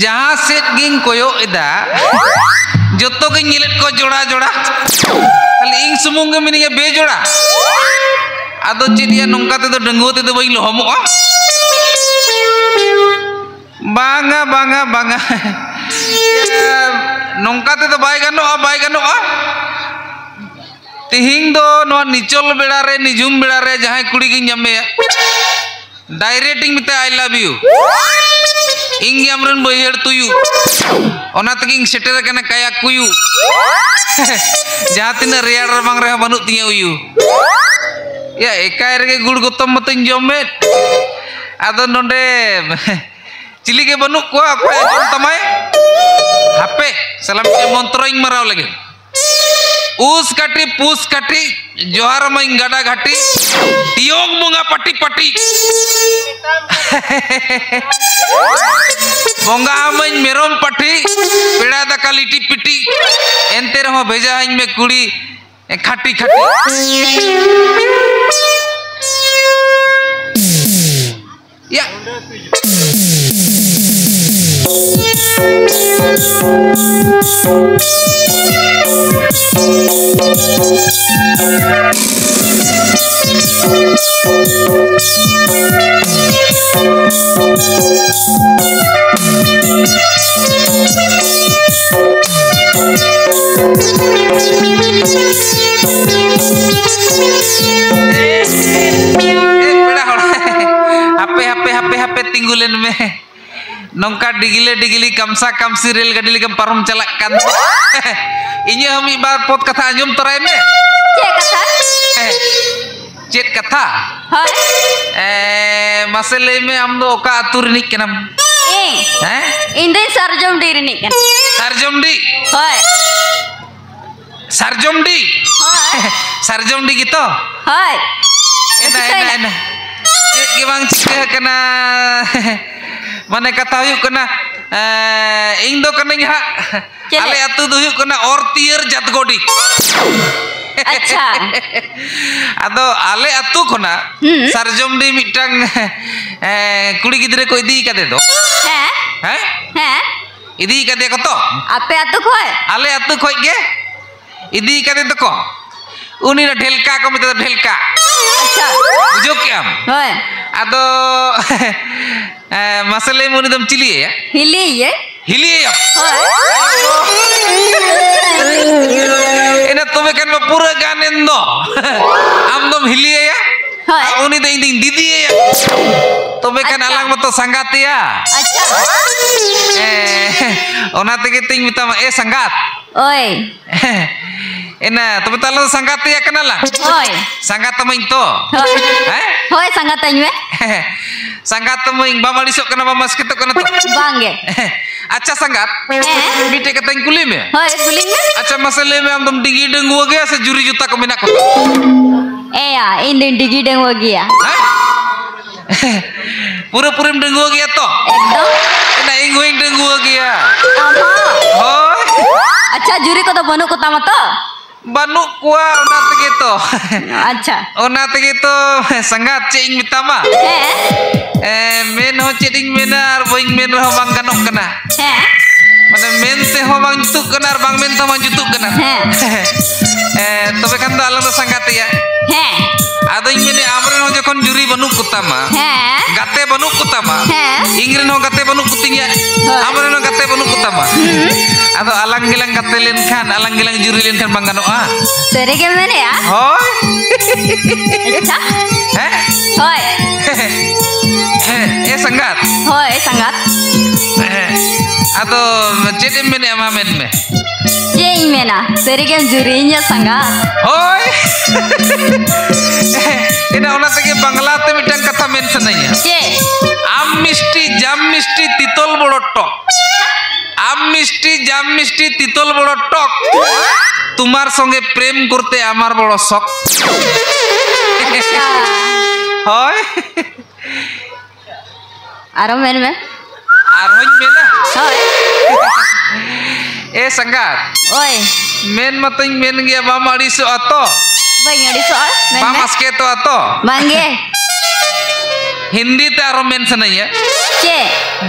जहाँ से गिंग कोयो इदा जो तो गिंग निलट को जोड़ा जोड़ा खाली इंग सुमुंग मिनिया बेजोड़ा आदो चिड़िया नौका ते तो डंगो ते तो वही लोहमुआ बांगा बांगा बांगा नौका ते तो बाय गानोआ तिहिंग दो नवा निचोल बेड़ा रे निजुम बेड़ा रे जहाँ कुड़ी गिंग जमे डायरेक्टिंग मिते आई लव यू इंग यामरन बहिर तुयु ओना तगिंग सेटर कना काया कुयु जहाँ तिना रेयार रबांग रे बनु तिया उयु या एकाय रे गुड़ गोतम मतन जमे आदो नोंडे चिली के बनु को अकोय जम तमाय हापे सलाम के मंत्र इंग मराव लगे उस काटी पूस काटी जोहार माइन गाडा घाटी तियोंग मुंगा पटी पटी बोंगा माइन मेरोम पटी पेड़ा दाका लिटी पिटी एंते रहो भेजा हइन में कुड़ी खाटी खाटी या हापे तिंगुलेन में नौका डिगिले डिगिली कमसा कमसी रेल गाड़ी लेके पारम चला kan इन्हें हम एक बार पोत कथा अंजुम तराय में चेत कथा मसले में हम दो का आतुर निक केनम इंदे सरजमडी रे निक सरजमडी होय सरजमडी सरजमडी gitu होय एना चेत के बांग चिका कना माने कथा हुयु कना इंग दो कने हा आले अतु दो हुयु कना और तियर जतगोडी अच्छा आदो आले अतु खना सरजमडी मिटंग कुड़ी गिदरे को इदी कदे दो हैं इदी कदे को तो आपे अतु खोय आले अतु खोय गे इदी कदे तो को उनी ना ढेलका को मिते ढेलका अच्छा बुझो क्या होय आदो मसले मुनि दम चिलिए हिलिए एना तोबे कन पूरा गानेन दो आम दम हिलिए या उनी दे इंग दीदी तोबे कन अलग मतो संगात या अच्छा ओना तेगे तिंग मितम ए संगात ओय एना तोबे तालो संगात या कनाला ओय संगात तमइन तो होय संगात में संगात तमइन बाबाड़ी सो कना बामस के तो कना तो बांगे अच्छा संगात बीटे कतई कुली में होय कुली में अच्छा मसले में हम तुम डिगी डंगुआ गया से जुरी जूता को मिना को ए या इन दिन डिगी डंगुआ गया पूरे पूरे में डंगुआ गया तो एकदम ना इंग होइंग डंगुआ गया होय अच्छा जुरी को तो बनु को तम तो बनु कुआ ओना तगे तो अच्छा ओना तगे तो संगात चेइंग मितामा मेन हो चेडिंग मेना और बोइंग मेन हो बांग गानोक कना माने मेन ते हो बांग जुतुक कना और बांग मेन तो बांग जुतुक कना तबे खान दो आलम संगात या आदो मेने आमरेन हो जखन जुरी बनु कुतामा गाते बनु कुतामा इंग्रेन हो गाते बनु कुतिया आमरेन हो गाते बनु कुतामा आदो आलंग गिलंग गाते लेन खान आलंग गिलंग जुरी लेन खान बांग गानोआ सरे के मेने या होय अच्छा होय ए संगात होय संगात आदो चेदे मेने आमा मेन में ये मेना सरे के जुरी nya संगात होय Ina ona tege Bangla te mitang kata men sanaya. Am misti jam misti titol borotok. Am misti jam misti titol borotok. Tumar songe prem kurte amar borosok. Hoy. Aro men. Arhoy mena. Hoy. Sangat. Oi. Men mateng men gya bamari so ato. Bang ngadi soal. Bamas ke to ato. Bangge. Hindi ते आरो main Sanaiya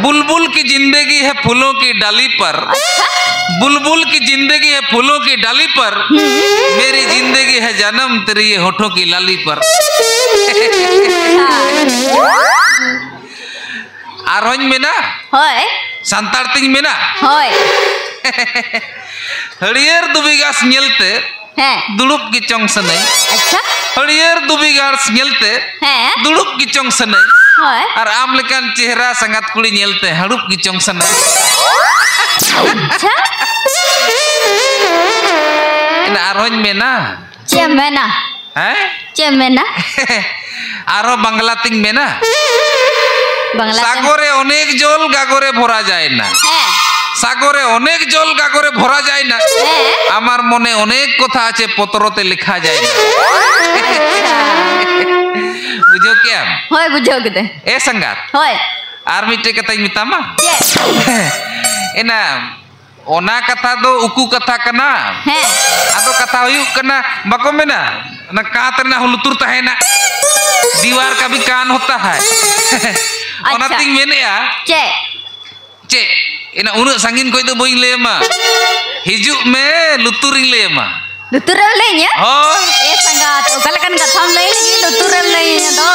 बुलबुल की जिंदगी है फूलों की डाली पर बुलबुल की जिंदगी है फूलों की डाली पर मेरी जिंदगी है जन्म तेरी ये होठों की लाली पर आरोज में ना होय संतार तिंग में ना होय हरियर दुबिगास ᱧᱮᱞते दुड़ुब की चोंग सनई अच्छा हरियर दुबिगास ᱧᱮᱞते दुड़ुब की चोंग सनई और आम लेकान चेहरा संगात कुड़ी ᱧᱮᱞते हड़ुब की चोंग सनई अच्छा इन आरोज में ना चेमेना हैं चेमेना आरो बांग्ला तिंग में ना बांग्ला सागरे अनेक जल गागरे भरा जाए ना सागरे अनेक जल गागरे भरा जाए ना आमार मने अनेक कथा आछे पत्रते लिखा जाए ना बुझो क्या होय बुझो केते ए संगात होय आर मिटे कथा मितामा एना ओना कथा दो उकू कथा कना आदो कथा हुयु कना बको मेना ना कात ना हुलुतुर तहेना दीवार का भी कान होता है ओना तिंग मेनेया चे ina unak sangin ko itu boing lema hijuk me luturing lema lutural lenya hoy sangat okalakan katham lay lagi lutural lenya do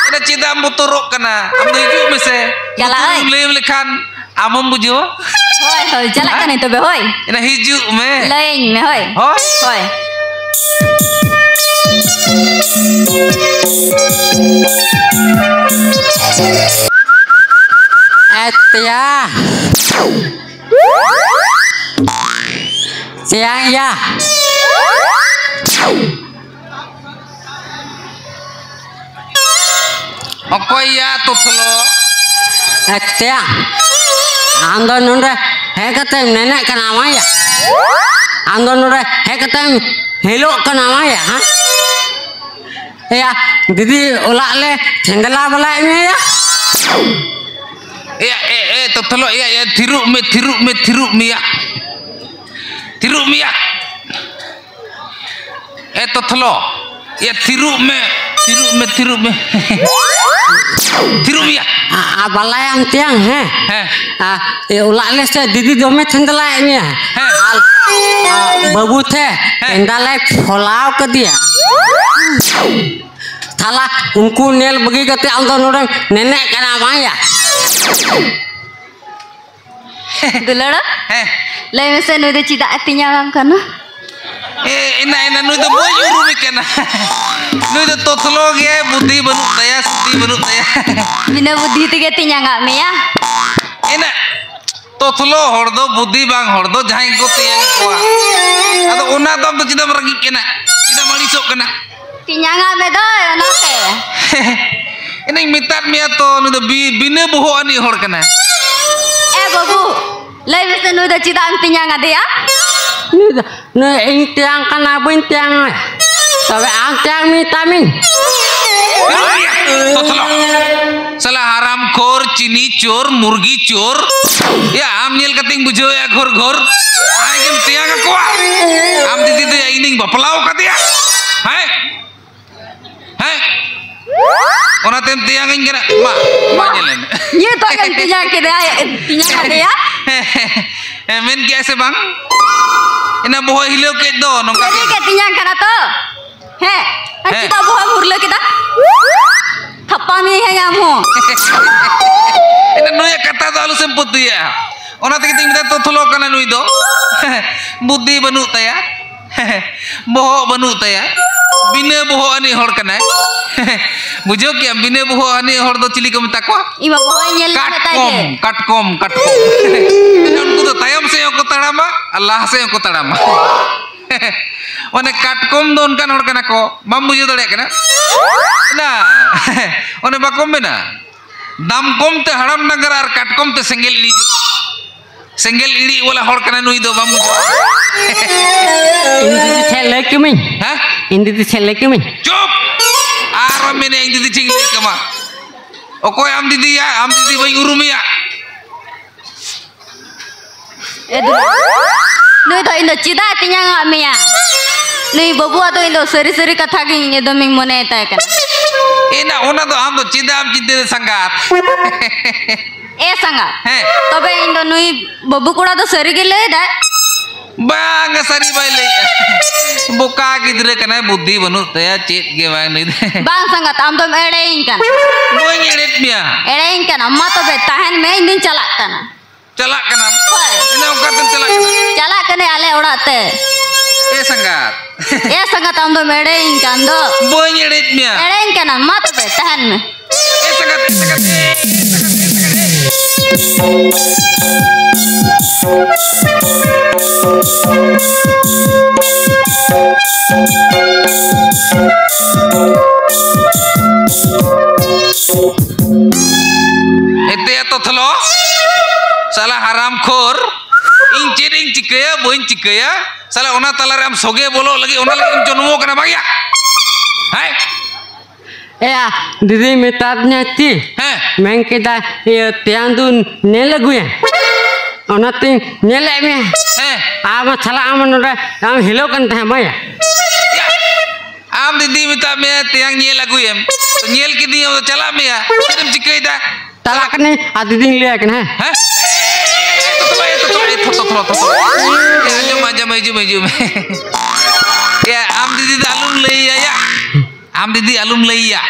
ina cida muturok kana am hijuk me se luturing lem lekhan amom bujo hoy hoy jalakan itu be hoy ina hijuk me leny me hoy hoy Tiang tiang ya okoy ya tutlo tiang ando nunda hekate nenek kenama ya ando nunda hekate helok kenama ya ha ya didi ulak le cendela balaknya ya to telo ya tiruk me ya to telo ya tiruk me ya abalayang tiang ulak le se didi dome cendela ini ya babu teh cendela follow ke dia salah unku nel bagi kata anton orang nenek kenapa ya Dulada? Lai mese nu de cida atinya bang kana? Ina nu de boy uru mikana. Nu de totlo ge buddhi banu taya siti banu taya. Bina buddhi te ge tinya ngak me ya? Ina totlo hordo buddhi bang hordo jahay ko tiya ko. Ado ona dam to cida maragi kena. Cida malisok kana. Tinya ngak me do ona te. Ina mitat me to nu de bine boho ani hor kana. Babu, lai mesti nu dah cita antinya ngade ya? Nu intiang kan abu intiang, tapi antiang mitamin. Salah haram khor, cini cor, murgi cor, ya amnyel kating bujo ya gor, ayam tiang aku, am titi tu ya ining bapelau katia, hai, orang tem tiang ini kena, ma nyelen. Ye to yang tinya kira tinya ngade ya? Men kya se bang? Ina boho hilo ke do nongka. Jadi ke tinya kana to? Kita boho murlo kita. Thappa mi hai yamu. Ina nuya kata to alu semput ya. Ona tiki tinggal to tholo kana nui do. Buddhi banu taya. Boho banu taya. Bina boho ani hor kana. बुझो क्या बिने बहु आने हर दो chilli को मिता को इमा बहु nyel katkom उनको तो तायम से को तड़ामा अल्लाह से को तड़ामा One katkom don kan hor kana ko bam bujhe dare kana na one bakom bena dam kom te haram nagar ar katkom te senggel iri wala hor kana nui do bam bujhe indi chele kimi ha indi chele kimi chup ar mene indi ting le kama okoy am didi bai urumi ya Nui to indo cida tinya ngak mia. Nui babu atau indo seri kata gini indo ming moneta kan. Ina ona to am to cida am cide sangat. Sangat. Tobe indo nui babu kuda to seri gile dah. Bang sari bai le. Buka gidre kana buddhi banu taya cit ge bang nui. Bang sangat am to erein kan. Boy ngedet mia. Erein kan amma tobe tahan me indin calak kana. Calak kana. Ina ukaten calak kana. Calak kana ale orat te. Sangat. Sangat am to erein kan do. Boy ngedet mia. Erein kan amma tobe tahan me. Sangat. Ete atau thelo salah haram khor ing ceding cikaya boin cikaya salah ona talare am soge bolo lagi ona lagi jonmo kana bagya hai didi metatnya ti main kita tiang tu nelagu ya ona ting nelek me ama salah ama nora am hilo kan tah maya am didi meta me tiang nelagu em to nyel ki di chala me ya kirim cikai da talak ni didi lihat kan Maju. Ya, am didi alum leia ya. Am didi alum leia.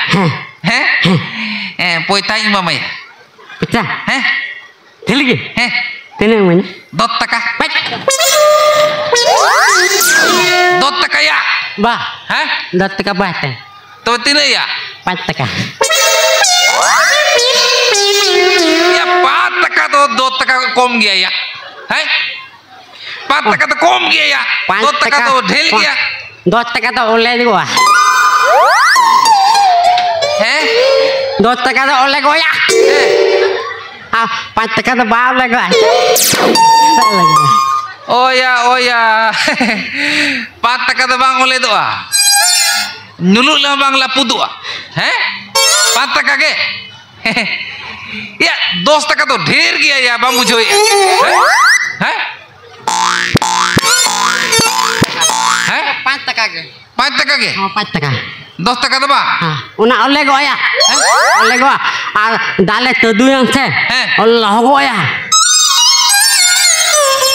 Poitai mama ya. Pecah. Teligi. Tenang mana? Dot taka. Dot taka ya. Bah. Dot taka bah teh. To tina ya. Pat taka. Ya pat taka to dot taka kom gaya ya. Pat taka to kom gaya ya. Dot taka to dhel gaya. Dot taka to oleh gua. Dot taka to oleh gua ya. Pat taka to bah oleh gua. Oh ya. Pat taka to bang oleh doa. Nyuluk lah bang lapu doa. Pat taka ke. Ya, 10 taka to ढेर गया या बम बुझो है 5 taka ke 5 taka ke 5 taka 10 taka to ba una oleh go ya oleh go dale tedu yang se Allah go ya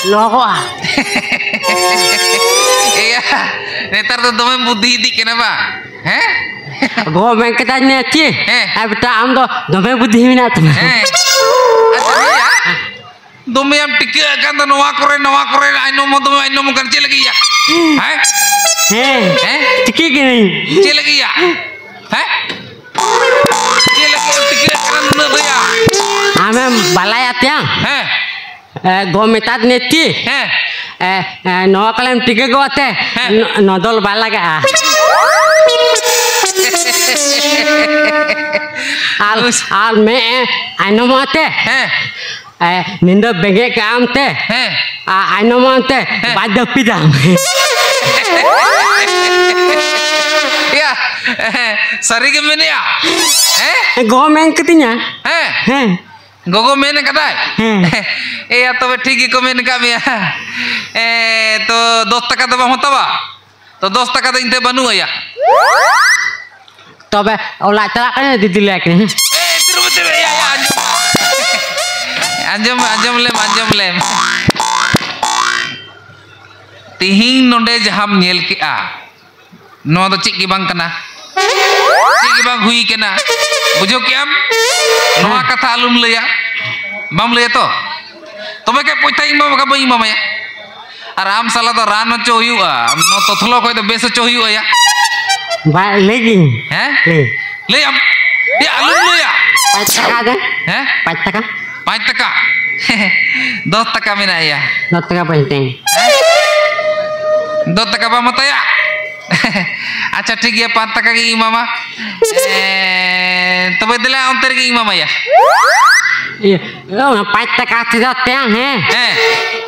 logo iya netar to dome buddhi dik kenapa go main kita neci beta am do dome buddhi mina tu dome am tika kan to noa kore aino mo kan ce lagi ya tiki gini ce lagi ya ce lagi tika kan no ya ame balayat yang go metat neci noa kalem tika go ate nodol balaga al me aino mate ninda bege kam te aino mate bada pidam ya sari ke mene ya go men ketinya gogo mene kadai ya to ठीक ko mene ka ya to 10 taka to bang hotaba to 10 taka to inte banu ya tobe olah celak kan didilek ni terus ya anjam lem tihing nonde jaham nyel ke no do cik ki bang kana cik ki bang hui kana bujo ki am noa katha alum leya bam leya to tobe ke poita imam ka bai imam ya aram sala to ran cho huyuga no to thlo ko to beso cho huyuga ya ba legi le am ya alum leya 5 taka kan 5 taka 5 taka 10 taka mina ya 10 taka penting 2 taka ba mata ya? Acha ठीक है 5 taka ge mama. Tobe dela onter ge mama ya. Iya, 5 taka tidak tiang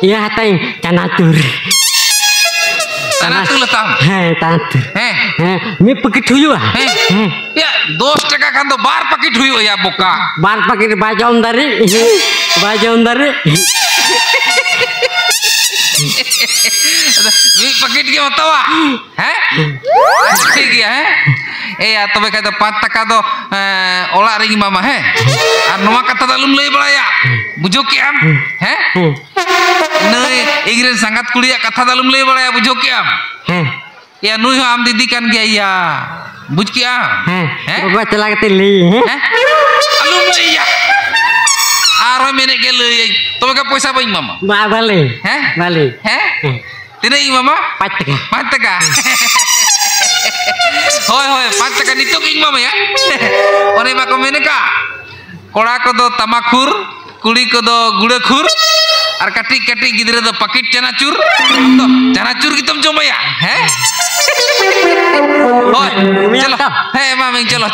Iya hatang canatur. Canatur letang. Canatur. Mi pakit huyu Ya 10 taka kan to bar pakit huyu ya boka. Bar pakit bajaun dari. Mi pakit ke matawa. ठीक है ya tobe kata 5 taka do ola ring mama ar noa kata dalum lay balaya bujo ke am nai igren sangat kuliah kata dalum lay balaya bujo ke am ya nui am didi kan gaya ya buj ke am bawa celak teli alum lay ya aro mene ke lay tobe ka poisa baing mama balik tidak mama 5 taka Hoi 5 taka nituk ing mama ya. One ma ko mene ka. Kora ko do tamakur, kuli ko do gudakhur, ar katik gidre do pakit chanachur. To chanachur kitam joma ya. Hoi, chalo. Mama chalo.